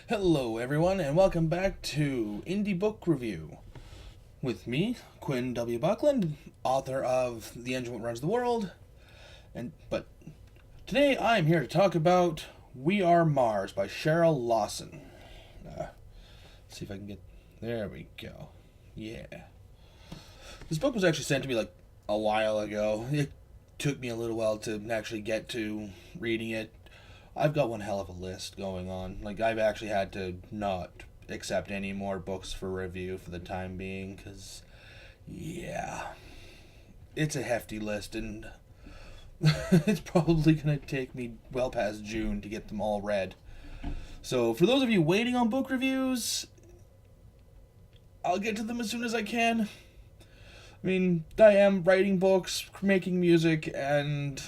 Hello, everyone, and welcome back to Indie Book Review with me, Quinn W. Buckland, author of The Engine What Runs the World. But today I'm here to talk about We Are Mars by Cheryl Lawson. See if I can get. There we go. Yeah. This book was actually sent to me like a while ago. It took me a little while to actually get to reading it. I've got one hell of a list going on. Like, I've actually had to not accept any more books for review for the time being, because, yeah, it's a hefty list, and it's probably going to take me well past June to get them all read. So, for those of you waiting on book reviews, I'll get to them as soon as I can. I mean, I am writing books, making music, and,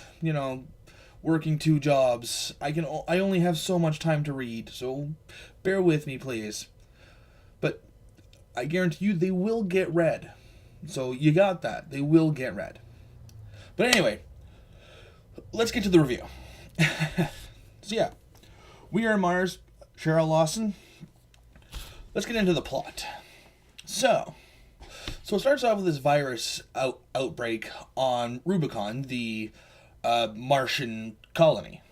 working two jobs. I only have so much time to read, so bear with me, please. But I guarantee you they will get read. So you got that. They will get read. But anyway, let's get to the review. So yeah, We Are Mars, Cheryl Lawson. Let's get into the plot. So it starts off with this virus outbreak on Rubicon, the Martian colony,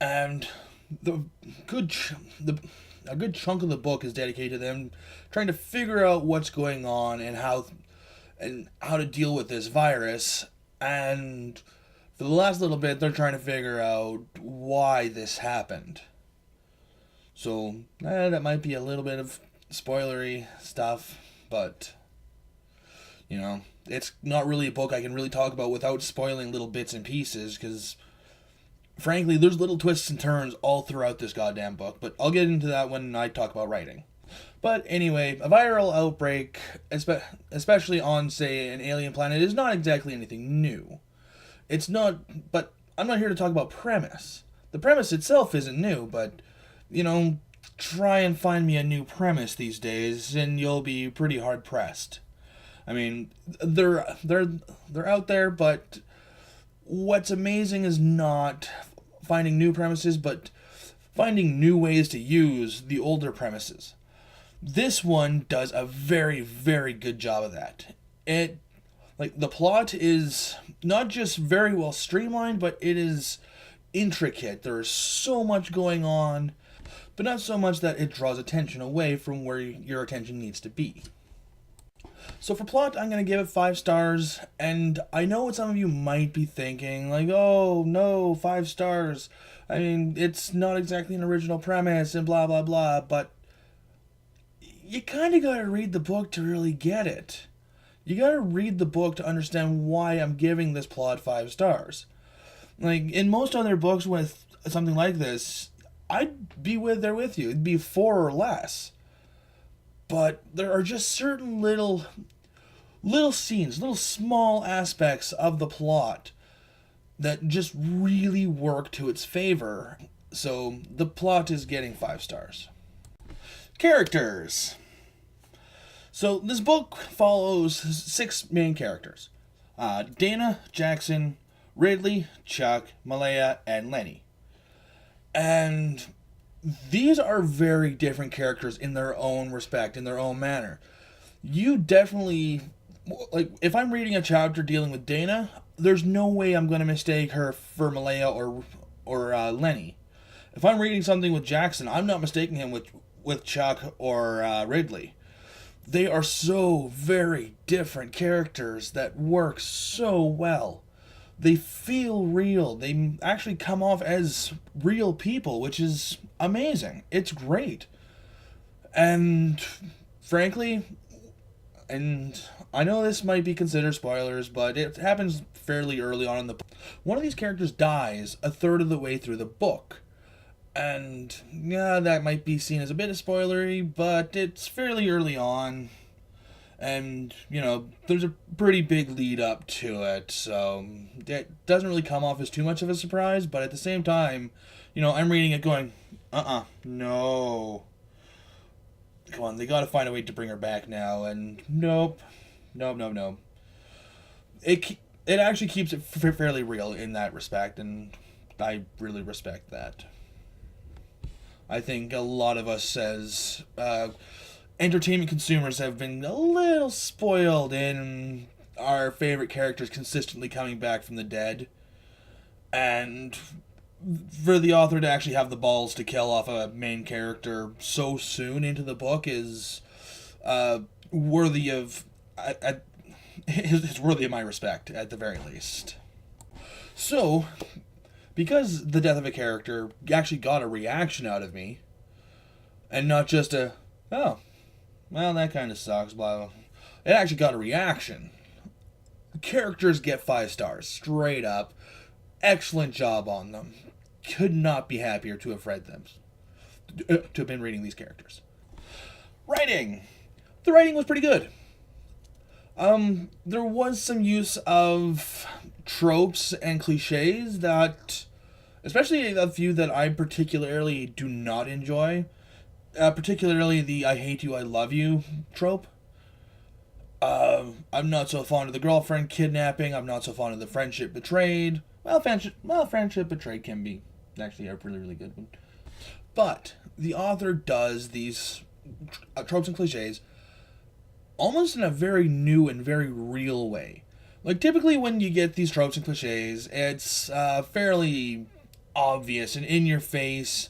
and a good chunk of the book is dedicated to them trying to figure out what's going on and how to deal with this virus. And for the last little bit, they're trying to figure out why this happened. So that might be a little bit of spoilery stuff, but it's not really a book I can really talk about without spoiling little bits and pieces, because frankly, there's little twists and turns all throughout this goddamn book, but I'll get into that when I talk about writing. But anyway, a viral outbreak, especially on, say, an alien planet, is not exactly anything new. It's not, but I'm not here to talk about premise. The premise itself isn't new, but, try and find me a new premise these days, and you'll be pretty hard-pressed. I mean, they're out there, but what's amazing is not finding new premises, but finding new ways to use the older premises. This one does a very, very good job of that. The plot is not just very well streamlined, but it is intricate. There's so much going on, but not so much that it draws attention away from where your attention needs to be. So for plot, I'm going to give it 5 stars, and I know what some of you might be thinking, like, oh, no, 5 stars. I mean, it's not exactly an original premise and blah, blah, blah, but you kind of got to read the book to really get it. You got to read the book to understand why I'm giving this plot 5 stars. Like, in most other books with something like this, I'd be there with you. It'd be 4 or less. But there are just certain little scenes, little small aspects of the plot that just really work to its favor. So the plot is getting 5 stars. Characters. So this book follows 6 main characters. Dana, Jackson, Ridley, Chuck, Malaya, and Lenny. And these are very different characters in their own respect, in their own manner. You definitely, if I'm reading a chapter dealing with Dana, there's no way I'm going to mistake her for Malaya or Lenny. If I'm reading something with Jackson, I'm not mistaking him with Chuck or Ridley. They are so very different characters that work so well. They feel real. They actually come off as real people, which is amazing. It's great. And frankly, and I know this might be considered spoilers, but it happens fairly early on in the book. One of these characters dies a third of the way through the book. And yeah, that might be seen as a bit of spoilery, but it's fairly early on. And, there's a pretty big lead up to it, so it doesn't really come off as too much of a surprise, but at the same time, I'm reading it going, no. Come on, they gotta find a way to bring her back now, and nope. It actually keeps it fairly real in that respect, and I really respect that. I think a lot of us as entertainment consumers have been a little spoiled in our favorite characters consistently coming back from the dead. And for the author to actually have the balls to kill off a main character so soon into the book is worthy of is worthy of my respect at the very least. So, because the death of a character actually got a reaction out of me, and not just a oh, well that kind of sucks, blah blah. It actually got a reaction. Characters get 5 stars straight up. Excellent job on them. Could not be happier to have read them. To have been reading these characters. Writing. The writing was pretty good. There was some use of tropes and cliches that, especially a few that I particularly do not enjoy. Particularly the "I hate you, I love you" trope. I'm not so fond of the girlfriend kidnapping. I'm not so fond of the friendship betrayed. Well, friendship betrayed can be actually a really, really good one. But the author does these tropes and cliches almost in a very new and very real way. Like, typically when you get these tropes and cliches, it's fairly obvious and in your face,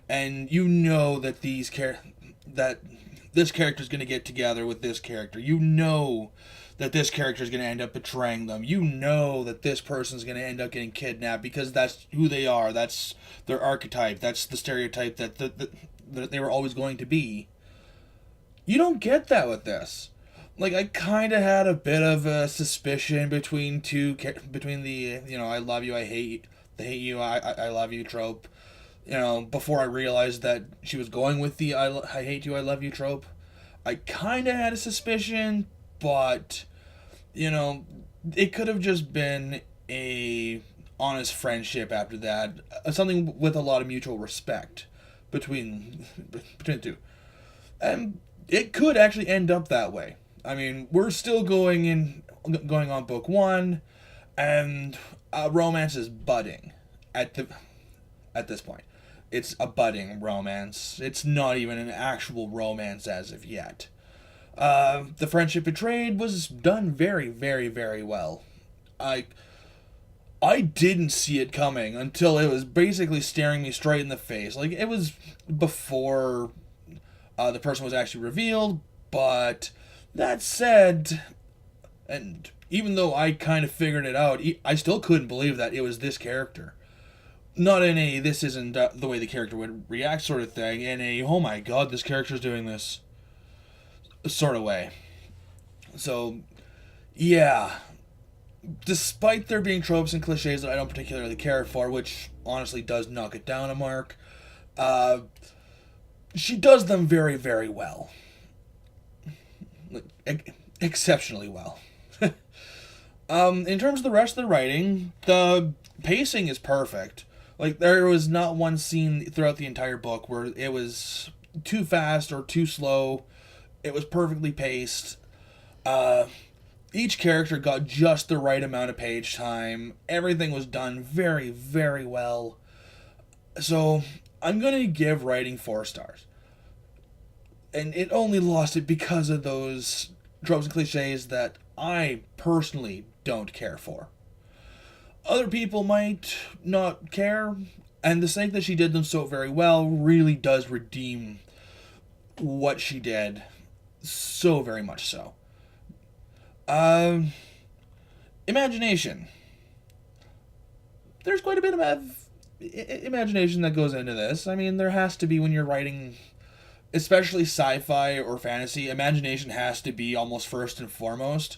and you know that that this character's going to get together with this character. You know that this character's going to end up betraying them. You know that this person's going to end up getting kidnapped because that's who they are. That's their archetype. That's the stereotype that they were always going to be. You don't get that with this. Like, I kind of had a bit of a suspicion between the, I love you, I hate you, I love you trope. Before I realized that she was going with the I hate you, I love you trope. I kind of had a suspicion, but, it could have just been a honest friendship after that. Something with a lot of mutual respect between the two. And it could actually end up that way. I mean, we're still going on book 1, and romance is budding at this point. It's a budding romance. It's not even an actual romance as of yet. The friendship betrayed was done very, very, very well. I didn't see it coming until it was basically staring me straight in the face. Like, it was before the person was actually revealed, but that said, and even though I kind of figured it out, I still couldn't believe that it was this character. Not in a, this isn't the way the character would react sort of thing, in a, oh my god, this character's doing this sort of way. So, yeah. Despite there being tropes and cliches that I don't particularly care for, which honestly does knock it down a mark, she does them very, very well. Exceptionally well. In terms of the rest of the writing, the pacing is perfect. Like, there was not one scene throughout the entire book where it was too fast or too slow. It was perfectly paced. Each character got just the right amount of page time. Everything was done very, very well. So, I'm going to give writing 4 stars. And it only lost it because of those tropes and cliches that I personally don't care for. Other people might not care, and the fact that she did them so very well really does redeem what she did so very much so. Imagination. There's quite a bit of imagination that goes into this. I mean, there has to be when you're writing, especially sci-fi or fantasy. Imagination has to be almost first and foremost.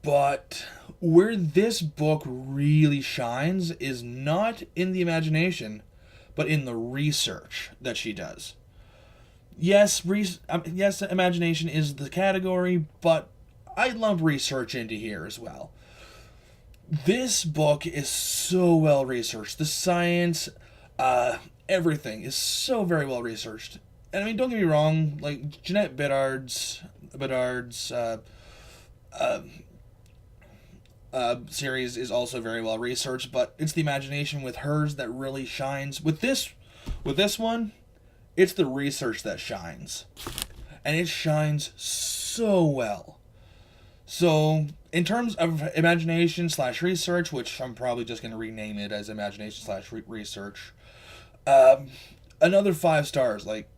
But where this book really shines is not in the imagination, but in the research that she does. Yes, yes, imagination is the category, but I lump research into here as well. This book is so well researched. The science, everything is so very well researched. And I mean, don't get me wrong, like, Jeanette Bedard's series is also very well researched, but it's the imagination with hers that really shines. With this With this one, it's the research that shines. And it shines so well. So, in terms of imagination slash research, which I'm probably just going to rename it as imagination slash research, another 5 stars. Like,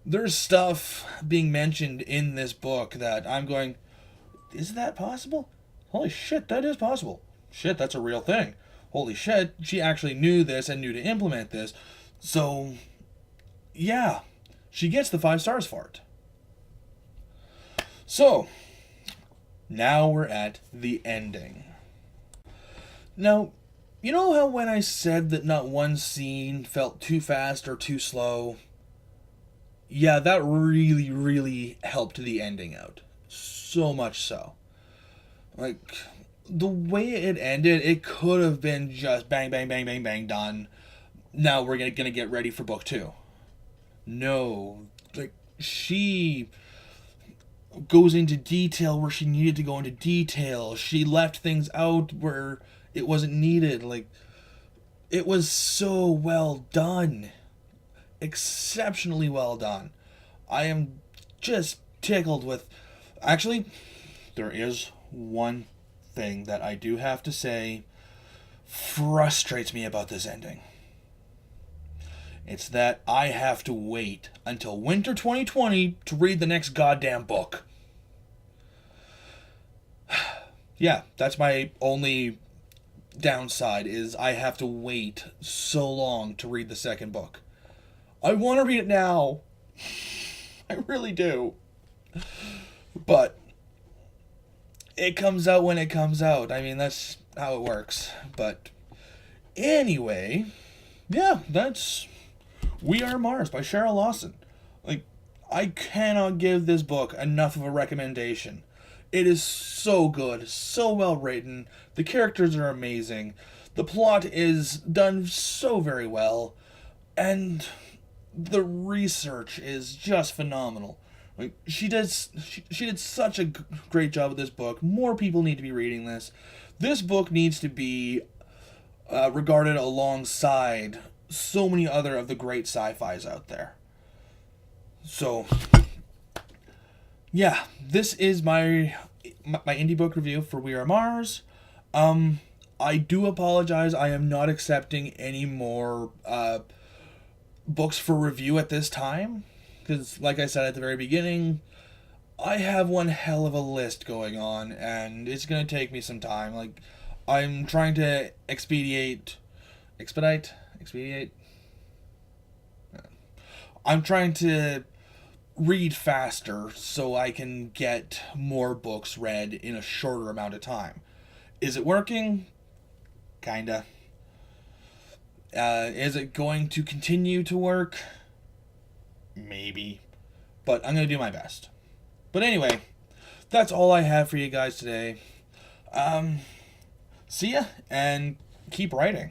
there's stuff being mentioned in this book that I'm going, is that possible? Holy shit, that is possible. Shit, that's a real thing. Holy shit, she actually knew this and knew to implement this. So, yeah, she gets the 5 stars for it. So, now we're at the ending. Now, you know how when I said that not one scene felt too fast or too slow? Yeah, that really, really helped the ending out. So much so. Like, the way it ended, it could have been just bang, bang, bang, bang, bang, done. Now we're gonna get ready for book 2. No. Like, she goes into detail where she needed to go into detail. She left things out where it wasn't needed. Like, it was so well done. Exceptionally well done. I am just tickled with... Actually, there is one thing that I do have to say frustrates me about this ending. It's that I have to wait until winter 2020 to read the next goddamn book. Yeah, that's my only downside, is I have to wait so long to read the second book. I want to read it now. I really do. But it comes out when it comes out. I mean, that's how it works. But anyway, yeah, that's We Are Mars by Cheryl Lawson. Like, I cannot give this book enough of a recommendation. It is so good, so well written. The characters are amazing. The plot is done so very well. And the research is just phenomenal. Like, she did such a great job with this book. More people need to be reading this. This book needs to be regarded alongside so many other of the great sci-fis out there. So, yeah, this is my indie book review for We Are Mars. I do apologize. I am not accepting any more books for review at this time. Because, like I said at the very beginning, I have one hell of a list going on, and it's going to take me some time. Like, I'm trying to expedite. I'm trying to read faster so I can get more books read in a shorter amount of time. Is it working? Kinda. Is it going to continue to work? Maybe. But I'm going to do my best. But anyway, that's all I have for you guys today. See ya, and keep writing.